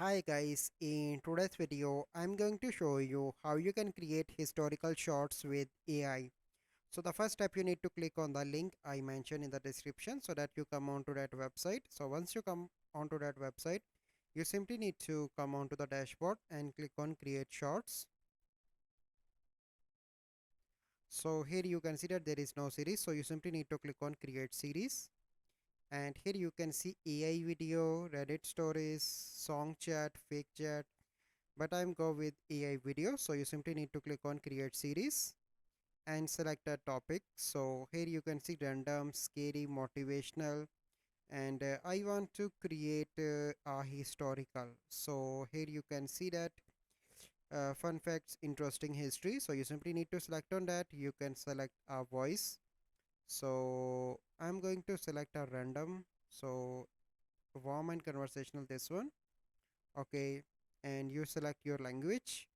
Hi guys, in today's video I'm going to show you how you can create historical shots with AI. So the first step, you need to click on the link I mentioned in the description so that you come onto that website. So once you come onto that website, you simply need to come onto the dashboard and click on create shots. So here you can see that there is no series, so you simply need to click on create series. And here you can see AI video, Reddit stories, song chat, fake chat, but I'm go with AI video. So you simply need to click on create series and select a topic. So here you can see random, scary, motivational, and I want to create a historical. So here you can see that fun facts, interesting history. So you simply need to select on that. You can select a voice. So I'm going to select a random. So warm and conversational, this one. Okay, and you select your language,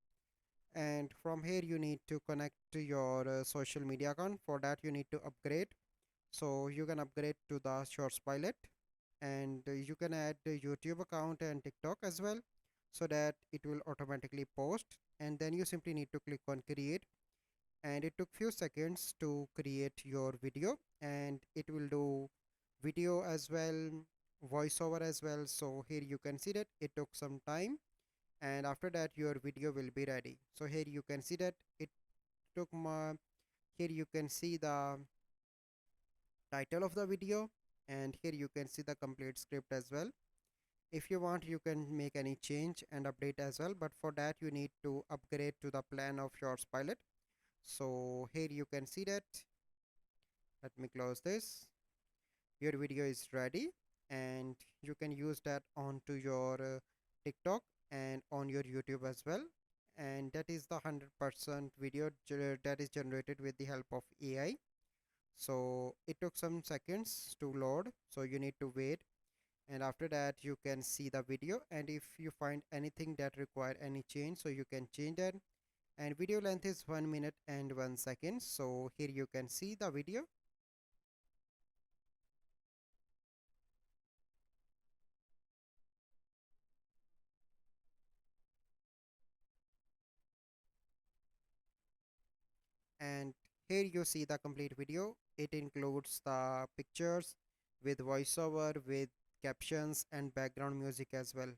and from here you need to connect to your social media account. For that you need to upgrade, so you can upgrade to the Shorts Pilot, and you can add the YouTube account and TikTok as well, so that it will automatically post. And then you simply need to click on create, and it took few seconds to create your video, and it will do video as well, voiceover as well. So here you can see that it took some time, and after that your video will be ready. So here you can see that it took my, here you can see the title of the video, and here you can see the complete script as well. If you want, you can make any change and update as well, but for that you need to upgrade to the plan of Shorts Pilot. So here you can see that, let me close this, your video is ready, and you can use that onto your TikTok and on your YouTube as well. And that is the 100% video that is generated with the help of AI. So it took some seconds to load, so you need to wait, and after that you can see the video. And if you find anything that require any change, so you can change that. And video length is 1 minute and 1 second. So here you can see the video. And here you see the complete video. It includes the pictures with voiceover, with captions and background music as well.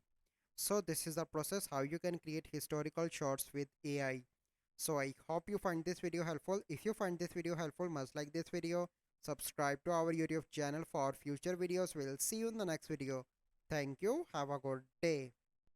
So this is the process how you can create historical shots with AI. So I hope you find this video helpful. If you find this video helpful, must like this video, subscribe to our YouTube channel for future videos. We'll see you in the next video. Thank you. Have a good day.